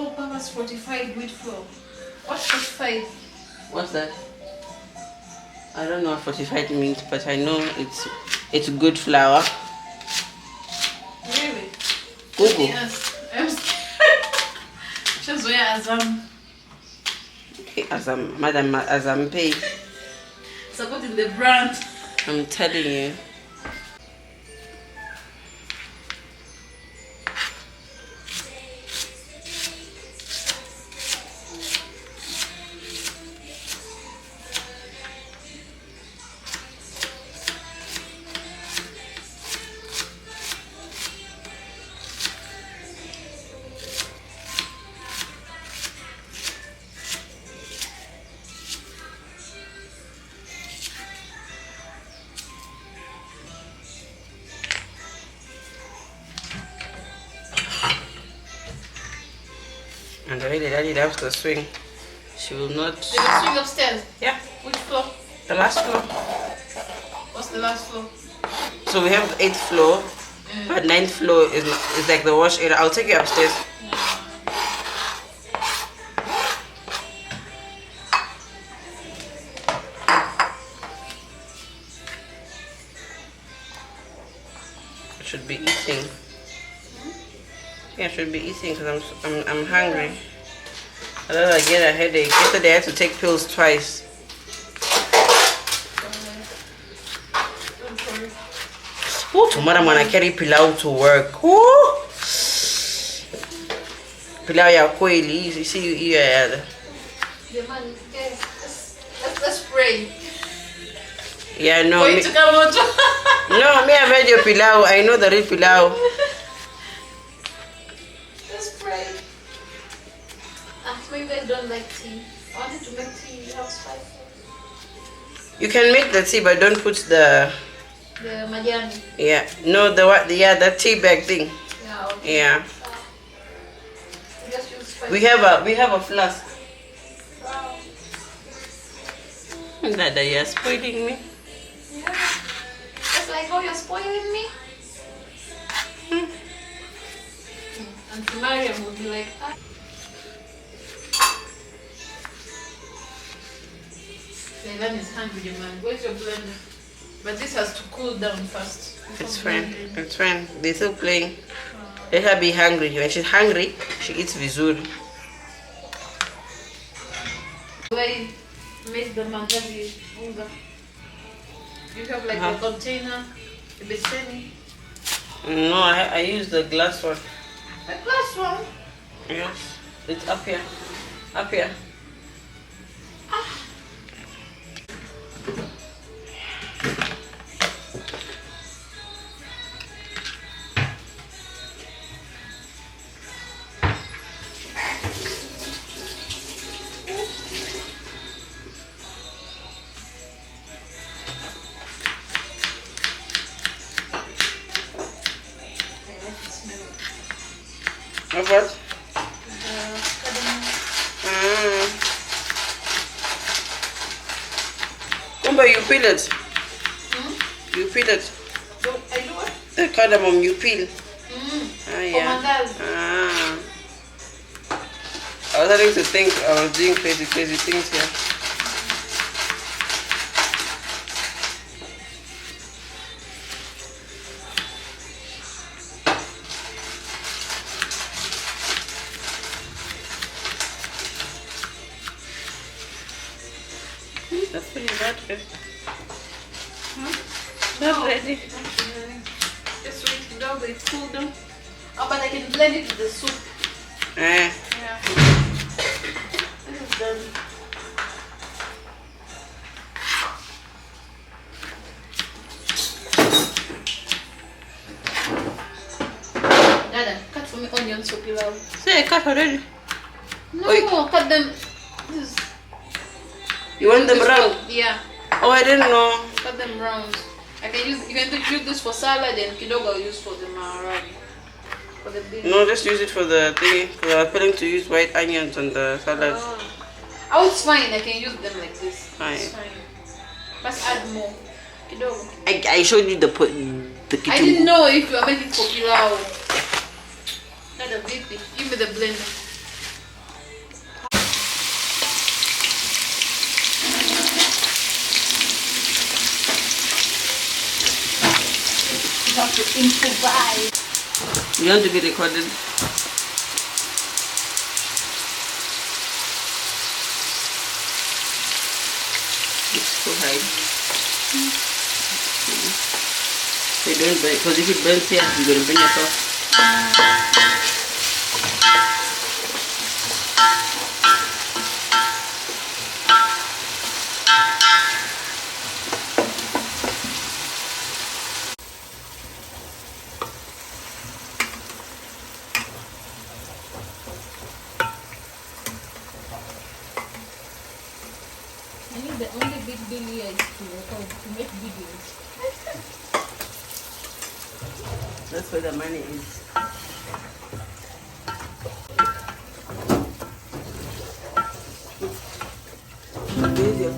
all-purpose fortified wheat flour. What's fortified? What's that? I don't know what fortified means, but I know it's good flour. Really? Google. Yes. I'm scared. Just where Okay, Madam Pay. Supporting the brand. I'm telling you. And the lady daddy loves to swing. She will not. Did you swing upstairs? Yeah. Which floor? The last floor. What's the last floor? So we have the 8th floor, but 9th floor is like the wash area. I'll take you upstairs. I should be eating. Yeah, I should be eating because I'm hungry. Otherwise I get a headache. Yesterday I had to take pills twice. Oh, tomorrow I'm gonna carry pilau to work. Oh, pilau ya kweli. You see you eat it. The man, let's pray. Yeah, no. Going to come out. No, me I've had your pilau. I know the real pilau. Let's pray. So you guys don't like tea. I wanted to make tea. You have spice. You can make the tea, but don't put the majani. Yeah, no, the tea bag thing. Yeah. Okay. Yeah. Just use spice. We have a flask. Wow. Dada, you're spoiling me. Yeah. Just like how you're spoiling me. Auntie Mariam would be like, ah. Leilani is hungry, man. Where's your blender? But this has to cool down first. It's fine. It's fine. They're still playing. Let her be hungry. When she's hungry, she eats vizuri. I made the mandazi unga. You have like a container, a beseni. No, I use the glass one. The glass one? Yes. It's up here. Up here. Ah. Of what? Kumba, you peel it. You peel it. I do what? The cardamom, you peel. Yeah. I was starting to think I was doing crazy things here. That's pretty bad. Not ready. Just wait till it's cool down. Oh, but I can blend it with the soup. Yeah. This is done. Dada, cut for me onions for pilau. Say, cut already. No, cut them. This is, you want them round? Yeah. Oh, I didn't know. Cut them round. You can use this for salad and kidogo I'll use for the maharage. For the beef. No, just use it for the thingy. Because I was planning to use white onions on the salad. Oh, it's fine. I can use them like this. Fine. It's fine. Let's add more. Kidogo. I showed you the kitchen. I didn't know if you are making for pilau. Not a baby. Give me the blender. have to improvise. You want to be recorded? It's too high. So you don't burn, because if it burns here, you're going to burn yourself. I think the only big deal here is to make videos. That's where the money is. There's your